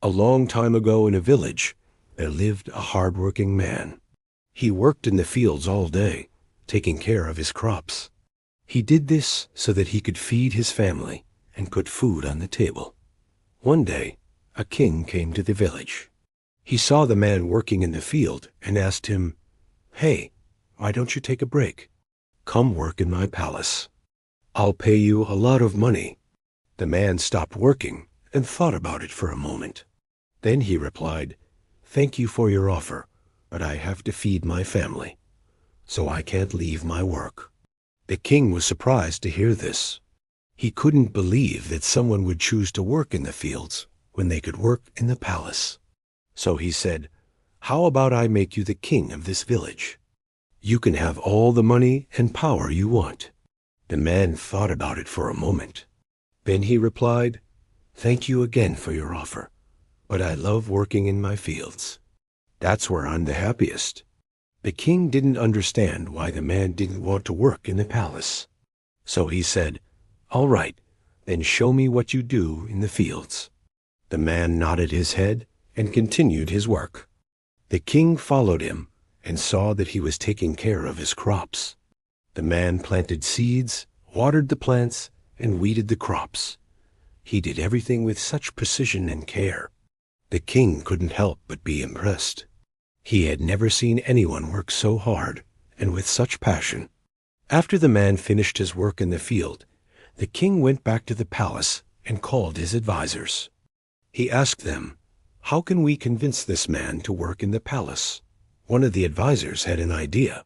A long time ago in a village, there lived a hard-working man. He worked in the fields all day, taking care of his crops. He did this so that he could feed his family and put food on the table. One day, a king came to the village. He saw the man working in the field and asked him, "Hey, why don't you take a break? Come work in my palace. I'll pay you a lot of money." The man stopped working and thought about it for a moment. Then he replied, "Thank you for your offer, but I have to feed my family, so I can't leave my work." The king was surprised to hear this. He couldn't believe that someone would choose to work in the fields when they could work in the palace. So he said, "How about I make you the king of this village? You can have all the money and power you want." The man thought about it for a moment. Then he replied, "Thank you again for your offer, but I love working in my fields. That's where I'm the happiest." The king didn't understand why the man didn't want to work in the palace. So he said, "All right, then show me what you do in the fields." The man nodded his head and continued his work. The king followed him and saw that he was taking care of his crops. The man planted seeds, watered the plants, and weeded the crops. He did everything with such precision and care. The king couldn't help but be impressed. He had never seen anyone work so hard and with such passion. After the man finished his work in the field, the king went back to the palace and called his advisors. He asked them, "How can we convince this man to work in the palace?" One of the advisors had an idea.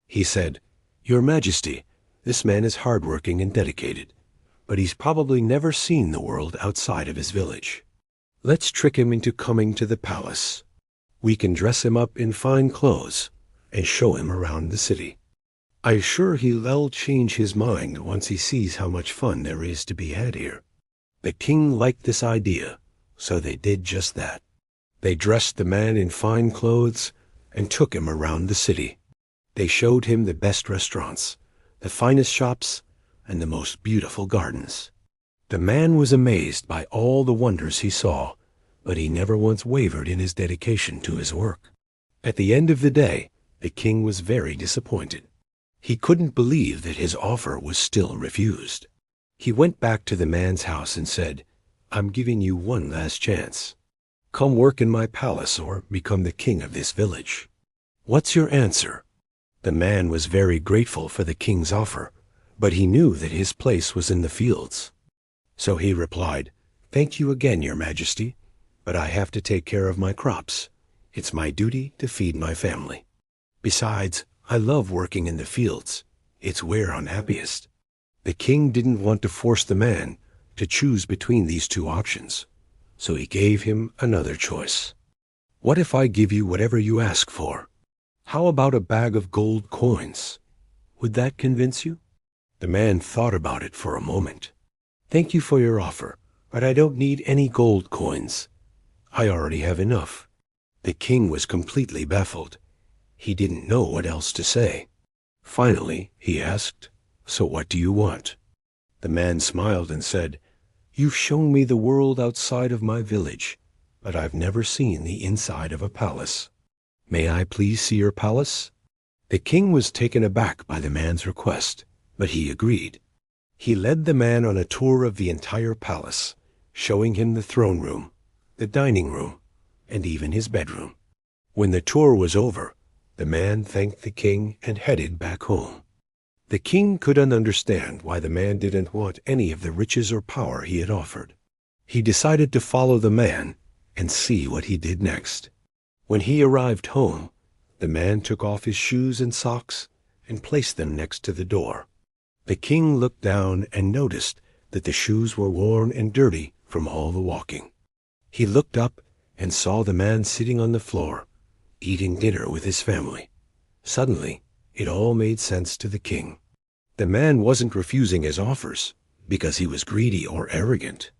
He said, "Your Majesty, this man is hardworking and dedicated, but he's probably never seen the world outside of his village. Let's trick him into coming to the palace. We can dress him up in fine clothes and show him around the city. I'm sure he'll change his mind once he sees how much fun there is to be had here." The king liked this idea, so they did just that. They dressed the man in fine clothes and took him around the city. They showed him the best restaurants, the finest shops, and the most beautiful gardens. The man was amazed by all the wonders he saw, but he never once wavered in his dedication to his work. At the end of the day, the king was very disappointed. He couldn't believe that his offer was still refused. He went back to the man's house and said, "I'm giving you one last chance. Come work in my palace or become the king of this village. What's your answer?" The man was very grateful for the king's offer, but he knew that his place was in the fields. So he replied, "Thank you again, Your Majesty, but I have to take care of my crops. It's my duty to feed my family. Besides, I love working in the fields. It's where I'm happiest." The king didn't want to force the man to choose between these two options, so he gave him another choice. "What if I give you whatever you ask for? How about a bag of gold coins? Would that convince you?" The man thought about it for a moment. "Thank you for your offer, but I don't need any gold coins. I already have enough." The king was completely baffled. He didn't know what else to say. Finally, he asked, "So what do you want?" The man smiled and said, "You've shown me the world outside of my village, but I've never seen the inside of a palace. May I please see your palace?" The king was taken aback by the man's request, but he agreed. He led the man on a tour of the entire palace, showing him the throne room, the dining room, and even his bedroom. When the tour was over, the man thanked the king and headed back home. The king couldn't understand why the man didn't want any of the riches or power he had offered. He decided to follow the man and see what he did next. When he arrived home, the man took off his shoes and socks and placed them next to the door. The king looked down and noticed that the shoes were worn and dirty from all the walking. He looked up and saw the man sitting on the floor, eating dinner with his family. Suddenly, it all made sense to the king. The man wasn't refusing his offers because he was greedy or arrogant.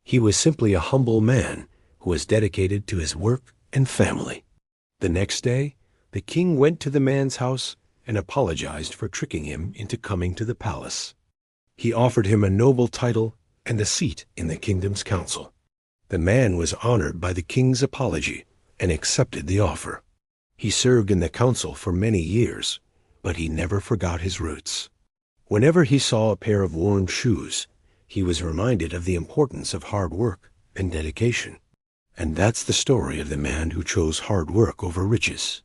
He was simply a humble man who was dedicated to his work and family. The next day, the king went to the man's house and apologized for tricking him into coming to the palace. He offered him a noble title and a seat in the kingdom's council. The man was honored by the king's apology and accepted the offer. He served in the council for many years, but he never forgot his roots. Whenever he saw a pair of worn shoes, he was reminded of the importance of hard work and dedication. And that's the story of the man who chose hard work over riches.